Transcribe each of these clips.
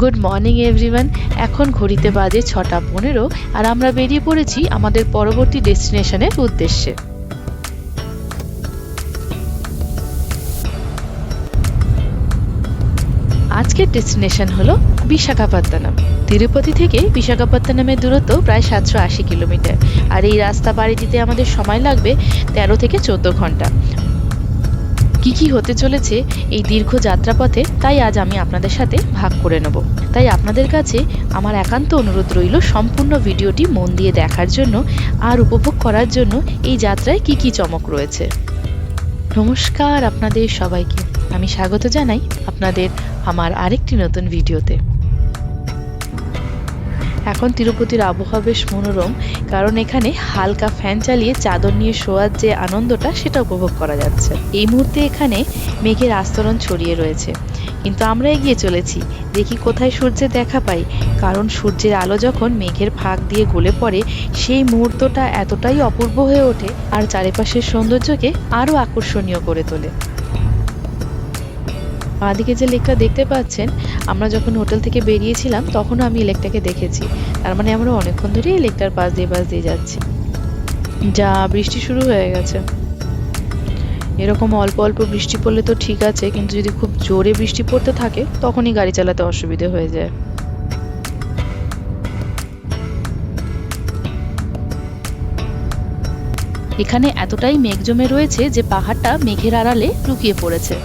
Good morning everyone. এখন ঘড়িতে বাজে 6:15 আর আমরা বেরিয়ে পড়েছি আমাদের পরবর্তী ডেস্টিনেশনের উদ্দেশ্যে। আজকের ডেস্টিনেশন হলো বিশাখাপত্তনম। তিরুপতি থেকে বিশাখাপত্তনমের দূরত্ব প্রায় 780 কিলোমিটার, আর এই রাস্তা পাড়ি দিতে আমাদের সময় লাগবে 13 থেকে 14 ঘন্টা। কি হতে চলেছে এই দীর্ঘ যাত্রাপথে, তাই আজ আমি আপনাদের সাথে ভাগ করে নেব। তাই আপনাদের কাছে আমার একান্ত অনুরোধ রইল সম্পূর্ণ ভিডিওটি মন দিয়ে দেখার জন্য আর উপভোগ করার জন্য এই যাত্রায় কি চমক রয়েছে। নমস্কার আপনাদের সবাইকে, আমি স্বাগত জানাই আপনাদের আমার আরেকটি নতুন ভিডিওতে। এখন তিরুপতির আবহাওয়া বেশ মনোরম, কারণ এখানে হালকা ফ্যান চালিয়ে চাদর নিয়ে শোয়ার যে আনন্দটা সেটা উপভোগ করা যাচ্ছে। এই মুহূর্তে এখানে মেঘের আস্তরণ ছড়িয়ে রয়েছে, কিন্তু আমরা এগিয়ে চলেছি, দেখি কোথায় সূর্যের দেখা পাই। কারণ সূর্যের আলো যখন মেঘের ফাঁক দিয়ে গলে পড়ে, সেই মুহূর্তটা এতটাই অপূর্ব হয়ে ওঠে আর চারিপাশের সৌন্দর্যকে আরও আকর্ষণীয় করে তোলে। বাঁদিকে যে লেকটা দেখতে পাচ্ছেন, আমরা যখন হোটেল থেকে বেরিয়েছিলাম তখনও আমি এই লেকটাকে দেখেছি। তার মানে আমরা অনেকক্ষণ ধরেই এই লেকটার পাশ দিয়ে যাচ্ছি। যা বৃষ্টি শুরু হয়ে গেছে। এরকম অল্প অল্প বৃষ্টি পড়লে তো ঠিক আছে, কিন্তু যদি খুব জোরে বৃষ্টি পড়তে থাকে তখনই গাড়ি চালাতে অসুবিধে হয়ে যায়। এখানে এতটাই মেঘ জমে রয়েছে যে পাহাড়টা মেঘের আড়ালে লুকিয়ে পড়েছে।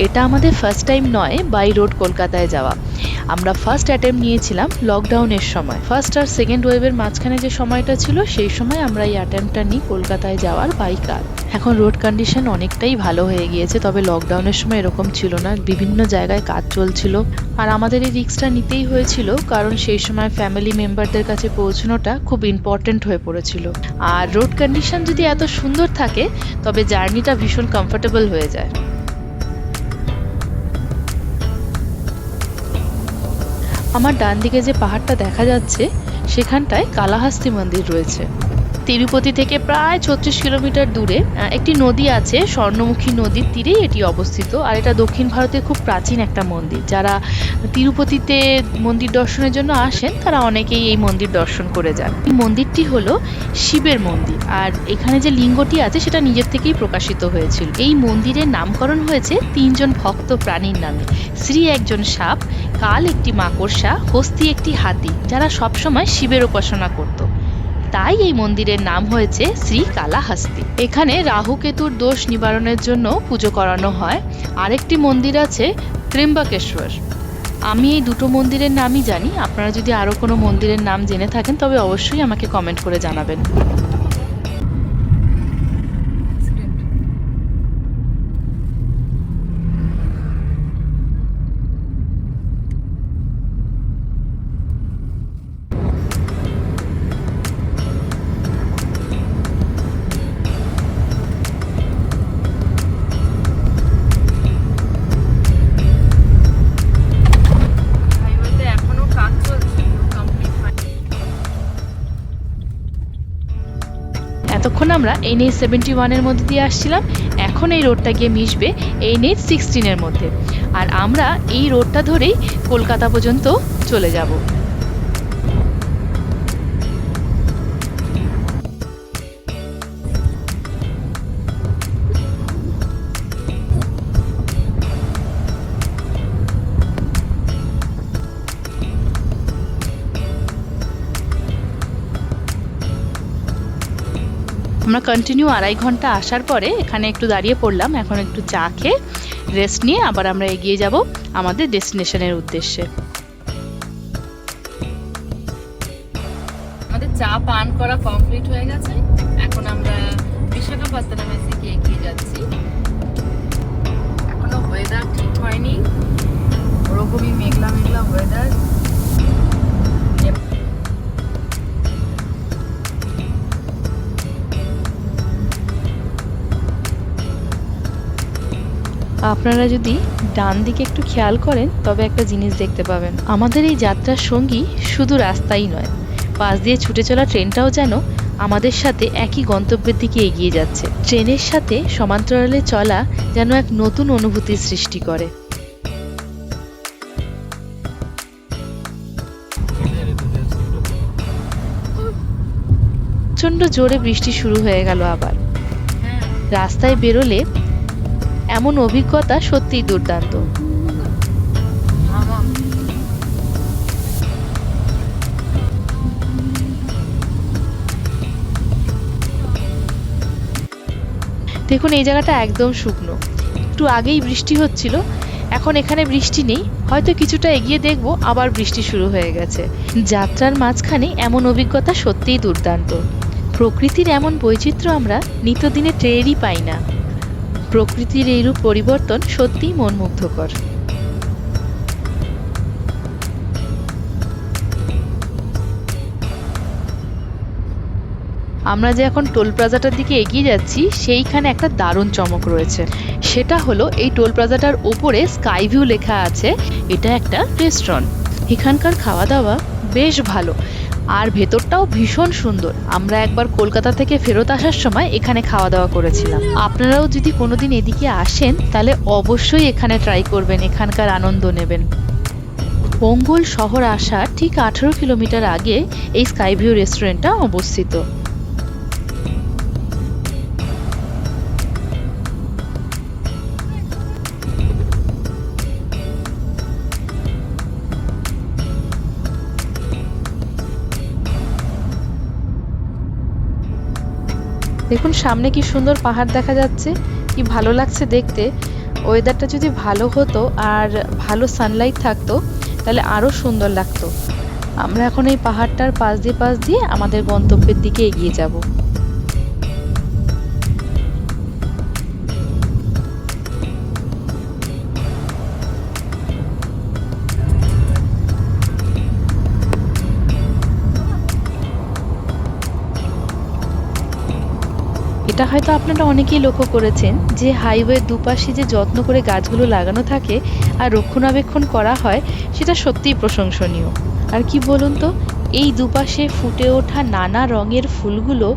এটা আমাদের ফার্স্ট টাইম নয় বাই রোড কলকাতায় যাওয়া। আমরা ফার্স্ট অ্যাটেম্প নিয়েছিলাম লকডাউনের সময়। ফার্স্ট আর সেকেন্ড ওয়েভের মাঝখানে যে সময়টা ছিল, সেই সময় আমরা এই অ্যাটেম্পটা নিই কলকাতায় যাওয়ার বাই কার। এখন রোড কন্ডিশন অনেকটাই ভালো হয়ে গিয়েছে, তবে লকডাউনের সময় এরকম ছিল না, বিভিন্ন জায়গায় কাজ চলছিল। আর আমাদের এই রিস্কটা নিতেই হয়েছিল, কারণ সেই সময় ফ্যামিলি মেম্বারদের কাছে পৌঁছানোটা খুব ইম্পর্টেন্ট হয়ে পড়েছিল। আর রোড কন্ডিশন যদি এত সুন্দর থাকে তবে জার্নিটা ভীষণ কমফোর্টেবল হয়ে যায়। আমার ডান দিকে যে পাহাড়টা দেখা যাচ্ছে সেখানটায় কালাহাস্তি মন্দির রয়েছে। তিরুপতি থেকে প্রায় 36 কিলোমিটার দূরে একটি নদী আছে, স্বর্ণমুখী নদীর তীরেই এটি অবস্থিত। আর এটা দক্ষিণ ভারতের খুব প্রাচীন একটা মন্দির। যারা তিরুপতিতে মন্দির দর্শনের জন্য আসেন তারা অনেকেই এই মন্দির দর্শন করে যান। এই মন্দিরটি হলো শিবের মন্দির, আর এখানে যে লিঙ্গটি আছে সেটা নিজের থেকেই প্রকাশিত হয়েছিল। এই মন্দিরের নামকরণ হয়েছে 3 জন ভক্ত প্রাণীর নামে। শ্রী একজন সাপ, কাল একটি মাকড়সা, হস্তি একটি হাতি, যারা সবসময় শিবের উপাসনা করত। তাই এই মন্দিরের নাম হয়েছে শ্রী কালাহাস্তি। এখানে রাহু কেতুর দোষ নিবারণের জন্য পুজো করানো হয়। আরেকটি মন্দির আছে ত্রিম্বকেশ্বর। আমি এই দুটো মন্দিরের নামই জানি। আপনারা যদি আরো কোনো মন্দিরের নাম জেনে থাকেন তবে অবশ্যই আমাকে কমেন্ট করে জানাবেন। এতক্ষণ আমরা NH-71 এর মধ্যে দিয়ে আসছিলাম, এখন এই রোডটা গিয়ে মিশবে NH-16 এর মধ্যে। আর আমরা এই রোডটা ধরেই কলকাতা পর্যন্ত চলে যাব। আমরা কন্টিনিউ 2.5 ঘন্টা আসার পরে এখানে একটু দাঁড়িয়ে পড়লাম। এখন একটু চা খেয়ে রেস্ট নিয়ে আবার আমরা এগিয়ে যাব আমাদের ডেস্টিনেশনের উদ্দেশ্যে। আমাদের চা পান করা কমপ্লিট হয়ে গেছে। এখন আমরা বিশাখাপত্তনমের দিকে এগিয়ে যাচ্ছি। এখনো ওয়েদার ঠিক হয়নি, ওরকমই মেঘলা মেঘলা ওয়েদার। আপনারা যদি ডান দিকে একটু খেয়াল করেন তবে একটা জিনিস দেখতে পাবেন। আমাদের এই যাত্রার সঙ্গী শুধু রাস্তাই নয়, পাশ দিয়ে ছুটে চলা ট্রেনটাও যেন আমাদের সাথে একই গন্তব্যের দিকে এগিয়ে যাচ্ছে। ট্রেনের সাথে সমান্তরালে চলা যেন এক নতুন অনুভূতির সৃষ্টি করে। প্রচণ্ড জোরে বৃষ্টি শুরু হয়ে গেল আবার। রাস্তায় বেরোলে এমন অভিজ্ঞতা সত্যিই দুর্দান্ত। দেখুন এই জায়গাটা একদম শুকনো, একটু আগেই বৃষ্টি হচ্ছিল, এখন এখানে বৃষ্টি নেই, হয়তো কিছুটা এগিয়ে দেখব আবার বৃষ্টি শুরু হয়ে গেছে। যাত্রার মাঝখানে এমন অভিজ্ঞতা সত্যিই দুর্দান্ত। প্রকৃতির এমন বৈচিত্র্য আমরা নিত্যদিনে টেরই পাই না। প্রকৃতির এইরূপ পরিবর্তন সত্যিই মনমুগ্ধকর। আমরা যে এখন টোল প্লাজাটার দিকে এগিয়ে যাচ্ছি, সেইখানে একটা দারুণ চমক রয়েছে। সেটা হলো এই টোল প্লাজাটার ওপরে স্কাই ভিউ লেখা আছে। এটা একটা রেস্টুরেন্ট। এখানকার খাওয়া দাওয়া বেশ ভালো, আর ভেতরটাও ভীষণ সুন্দর। আমরা একবার কলকাতা থেকে ফেরত আসার সময় এখানে খাওয়া দাওয়া করেছিলাম। আপনারাও যদি কোনোদিন এদিকে আসেন তাহলে অবশ্যই এখানে ট্রাই করবেন, এখানকার আনন্দ নেবেন। ওঙ্গল শহর আসার ঠিক 18 কিলোমিটার আগে এই স্কাই ভিউ রেস্টুরেন্টটা অবস্থিত। দেখুন সামনে কি সুন্দর পাহাড় দেখা যাচ্ছে, কি ভালো লাগছে দেখতে। ওয়েদারটা যদি ভালো হতো আর ভালো সানলাইট থাকতো তাহলে আরো সুন্দর লাগতো। আমরা এখন এই পাহাড়টার পাশ দিয়ে আমাদের গন্তব্যের দিকে এগিয়ে যাব। এটা হয়তো আপনারা অনেকেই লক্ষ্য করেছেন যে হাইওয়ের দুপাশে যে যত্ন করে গাছগুলো লাগানো থাকে আর রক্ষণাবেক্ষণ করা হয়, সেটা সত্যিই প্রশংসনীয়। আর কি বলুন তো, এই দুপাশে ফুটে ওঠা নানা রঙের ফুলগুলো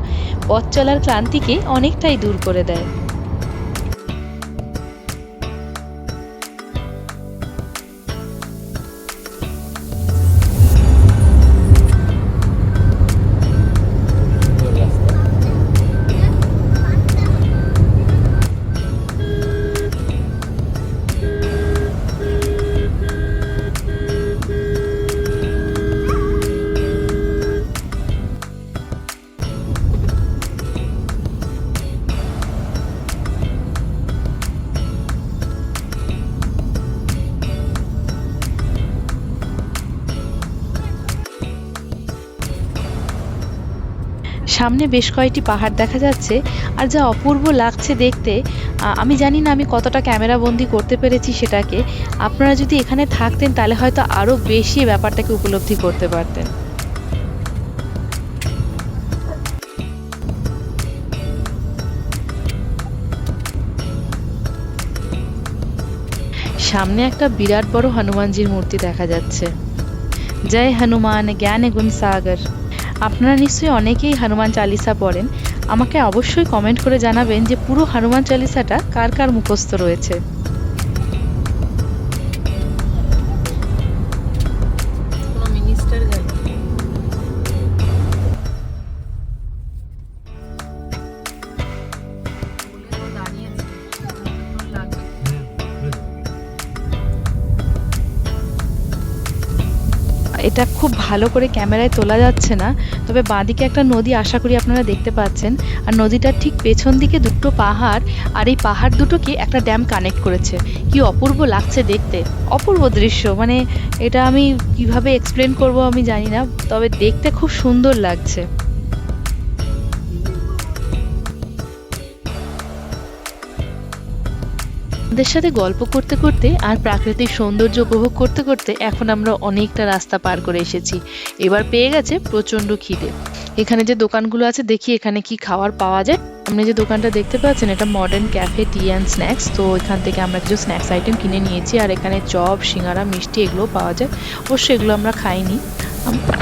পথ চলার ক্লান্তিকে অনেকটাই দূর করে দেয়। সামনে বেশ কয়েকটি পাহাড় দেখা যাচ্ছে, আর যা অপূর্ব লাগছে দেখতে। আমি জানি না আমি কতটা ক্যামেরা বন্দি করতে পেরেছি সেটাকে। আপনারা যদি এখানে থাকতেন তাহলে হয়তো আরো বেশি ব্যাপারটাকে উপলব্ধি করতে পারতেন। সামনে একটা বিরাট বড় হনুমানজির মূর্তি দেখা যাচ্ছে। জয় হনুমান জ্ঞানে গুণ সাগর। আপনারা নিশ্চয়ই অনেকেই হনুমান চালিসা পড়েন। আমাকে অবশ্যই কমেন্ট করে জানাবেন যে পুরো হনুমান চালিসাটা কার কার মুখস্থ রয়েছে। এটা খুব ভালো করে ক্যামেরায় তোলা যাচ্ছে না, তবে বাঁদিকে একটা নদী আশা করি আপনারা দেখতে পাচ্ছেন। আর নদীটার ঠিক পেছন দিকে দুটো পাহাড়, আর এই পাহাড় দুটোকে একটা ড্যাম কানেক্ট করেছে। কি অপূর্ব লাগছে দেখতে, অপূর্ব দৃশ্য। মানে এটা আমি কিভাবে এক্সপ্লেন করব আমি জানি না, তবে দেখতে খুব সুন্দর লাগছে। ওদের সাথে গল্প করতে করতে আর প্রাকৃতিক সৌন্দর্য উপভোগ করতে করতে এখন আমরা অনেকটা রাস্তা পার করে এসেছি। এবার পেয়ে গেছে প্রচন্ড খিদে। এখানে যে দোকানগুলো আছে দেখি এখানে কি খাবার পাওয়া যায়। আপনি যে দোকানটা দেখতে পাচ্ছেন এটা modern cafe T and snacks. তো এখান থেকে আমরা কিছু স্ন্যাক্স আইটেম কিনে নিয়েছি, আর এখানে চপ সিঙ্গারা মিষ্টি এগুলো পাওয়া যায়। অবশ্যই এগুলো আমরা খাইনি।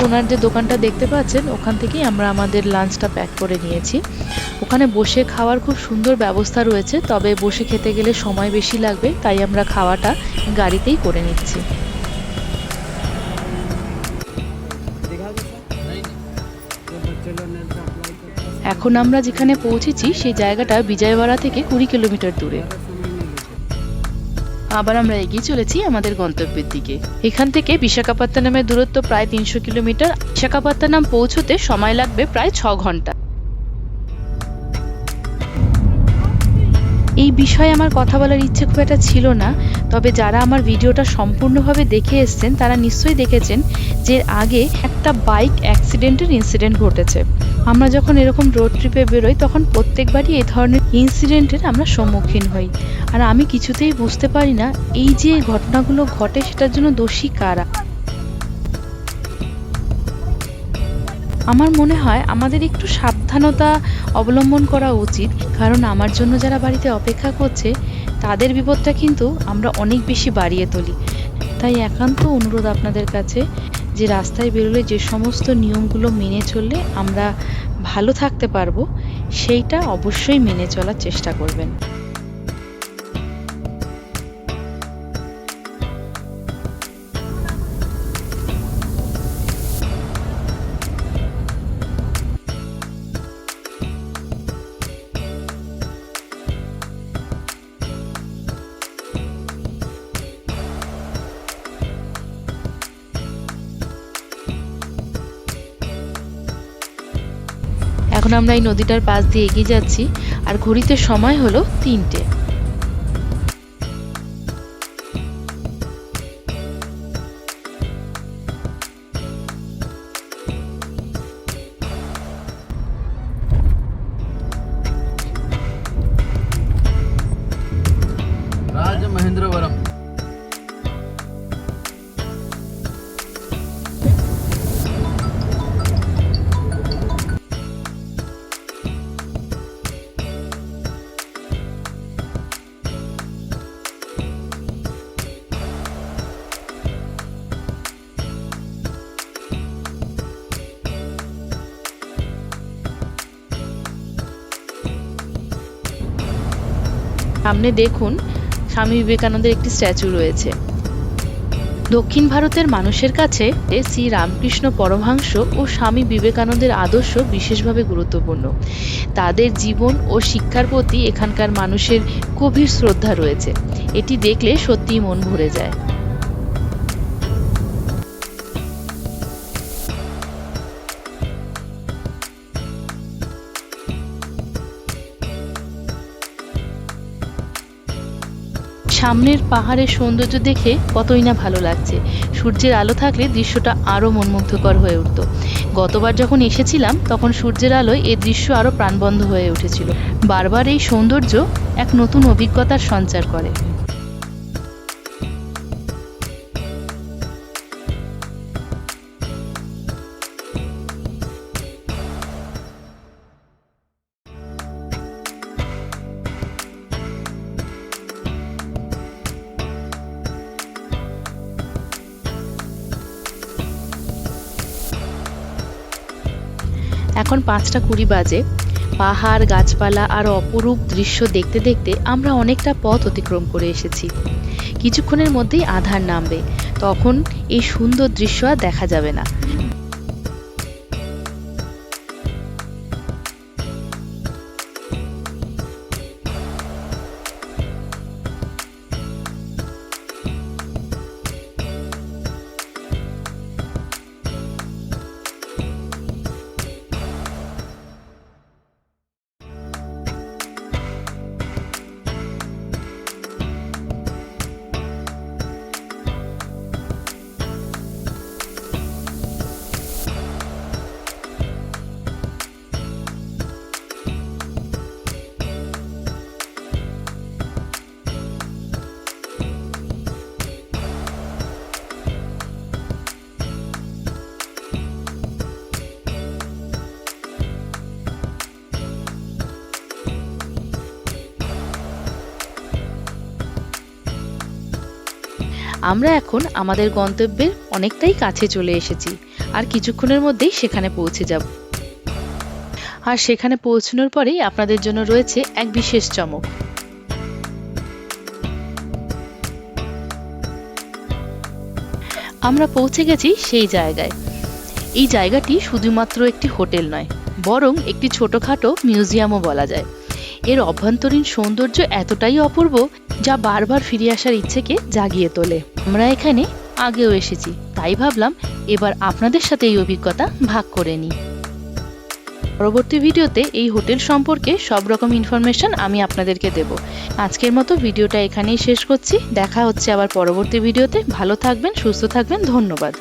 ওনার যে দোকানটা দেখতে পাচ্ছেন ওখান থেকেই আমরা আমাদের লাঞ্চটা প্যাক করে নিয়েছি। ওখানে বসে খাওয়ার খুব সুন্দর ব্যবস্থা রয়েছে, তবে বসে খেতে গেলে সময় বেশি লাগবে, তাই আমরা খাওয়াটা গাড়িতেই করে নিচ্ছি। এখন আমরা যেখানে পৌঁছেছি সেই জায়গাটা বিজয়ওয়াড়া থেকে 20 কিলোমিটার দূরে। আবার আমরা এগিয়ে চলেছি আমাদের গন্তব্যের দিকে। এখান থেকে বিশাখাপত্তনমের দূরত্ব প্রায় 300 কিলোমিটার। বিশাখাপত্তনম পৌঁছতে সময় লাগবে প্রায় 6 ঘন্টা। এই বিষয়ে আমার কথা বলার ইচ্ছে খুব একটা ছিল না, তবে যারা আমার ভিডিওটা সম্পূর্ণভাবে দেখে এসছেন তারা নিশ্চয়ই দেখেছেন যে আগে একটা বাইক অ্যাক্সিডেন্টের ইনসিডেন্ট ঘটেছে। আমরা যখন এরকম রোড ট্রিপে বেরোই তখন প্রত্যেকবারই এই ধরনের ইনসিডেন্টের আমরা সম্মুখীন হই, আর আমি কিছুতেই বুঝতে পারি না এই যে ঘটনাগুলো ঘটে সেটার জন্য দোষী কারা। আমার মনে হয় আমাদের একটু সাবধানতা অবলম্বন করা উচিত, কারণ আমার জন্য যারা বাড়িতে অপেক্ষা করছে তাদের বিপদটা কিন্তু আমরা অনেক বেশি বাড়িয়ে তুলি। তাই একান্ত অনুরোধ আপনাদের কাছে যে রাস্তায় বেরোলে যে সমস্ত নিয়মগুলো মেনে চললে আমরা ভালো থাকতে পারবো সেইটা অবশ্যই মেনে চলার চেষ্টা করবেন। এখন আমরা এই নদীটার পাশ দিয়ে এগিয়ে যাচ্ছি, আর ঘড়িতে সময় হলো 3টে। राजमहेंद्रवरम। সামনে দেখুন স্বামী বিবেকানন্দের একটি স্ট্যাচু রয়েছে। দক্ষিণ ভারতের মানুষের কাছে শ্রী রামকৃষ্ণ পরমহংস ও স্বামী বিবেকানন্দের আদর্শ বিশেষভাবে গুরুত্বপূর্ণ। তাদের জীবন ও শিক্ষার প্রতি এখানকার মানুষের গভীর শ্রদ্ধা রয়েছে। এটি দেখলে সত্যিই মন ভরে যায়। সামনের পাহাড়ের সৌন্দর্য দেখে কতই না ভালো লাগছে। সূর্যের আলো থাকলে দৃশ্যটা আরো মনমুগ্ধকর হয়ে উঠত। গতবার যখন এসেছিলাম তখন সূর্যের আলোয় এই দৃশ্য আরো প্রাণবন্ত হয়ে উঠেছিল। বারবার এই সৌন্দর্য এক নতুন অভিজ্ঞতার সঞ্চার করে। এখন 5:20 বাজে। পাহাড়, গাছপালা আর অপরূপ দৃশ্য দেখতে দেখতে আমরা অনেকটা পথ অতিক্রম করে এসেছি। কিছুক্ষণের মধ্যেই আঁধার নামবে, তখন এই সুন্দর দৃশ্য আর দেখা যাবে না। আমরা এখন আমাদের গন্তব্যের অনেকটাই কাছে চলে এসেছি। আর কিছুক্ষণের মধ্যেই সেখানে পৌঁছে যাব। আর সেখানে পৌঁছানোর পরেই আপনাদের জন্য রয়েছে এক বিশেষ চমক। আমরা পৌঁছে গেছি সেই জায়গায়। এই জায়গাটি শুধুমাত্র একটি হোটেল নয়, বরং একটি ছোটখাটো মিউজিয়ামও বলা যায়। এর অভ্যন্তরীণ সৌন্দর্য এতটাই অপূর্ব যা বারবার ফিরে আসার ইচ্ছেকে জাগিয়ে তোলে। আমরা এখানে আগেও এসেছি, তাই ভাবলাম এবার আপনাদের সাথে এই অভিজ্ঞতা ভাগ করে নিই। পরবর্তী ভিডিওতে এই হোটেল সম্পর্কে সব রকম ইনফরমেশন আমি আপনাদেরকে দেব। আজকের মতো ভিডিওটা এখানেই শেষ করছি। দেখা হচ্ছে আবার পরবর্তী ভিডিওতে। ভালো থাকবেন, সুস্থ থাকবেন। ধন্যবাদ।